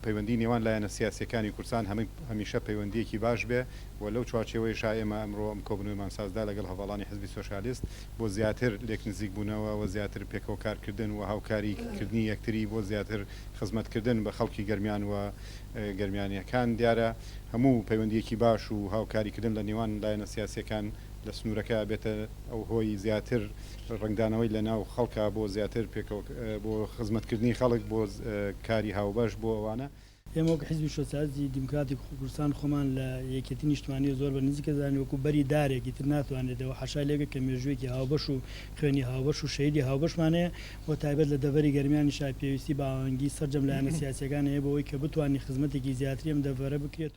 پەیوەندی نێوان لایەنە سیاسیەکانی کوردستان هەمیشە پەیوەندیەکی باش بێ و لەو چوارچێوەیەش ئێمە ئەمڕۆ ئەم کۆبنەوەیمان سازدا لەگەڵ هەڤاڵانی حزبی سۆشالیست بۆ زیاتر لێک نزیک بوونەوە و زیاتر پێکەوە کارکردن و هاوکاریکردنی یەکتری بۆ زیاتر خزمەتکردن بە خەڵکی گەرمیان و گەرمیانیەکان دیارە هەموو پەیوەندیەکی باش و هاوکاریکردن لە نێوان لایەنە سیاسیەکان لە سنوورەکە بێتە ئەو هۆی زیاتر ڕنگدانەوەی لە ناو خەڵکا بۆ زیاتر بۆ خزمەتکردنی خەڵک بۆ کاری هاوبەش بۆ ئەوانە ئێمە وەک حیزبی سۆسیالیستی دیموکراتی کوردستان خۆمان لە یەکێتی نیشتمانی زۆر بە نزیکە زانانی وەکو بەری دارێکی تر ناتوانێتەوە حەشا لێگە کە مێژوویەکی هاوبەش و خوێنی هاوبەش و شەیدی هاوبەشمانەیە بۆ تایبەت لە دەڤەری گەرمیانی شای پێویستی باوەنگی سەرجەم لایەنە سیاسیەکان هەیە بەوەی کە بتوانانی خزمەتێکی زیاتری ئەم دەڤەرە بکرێت.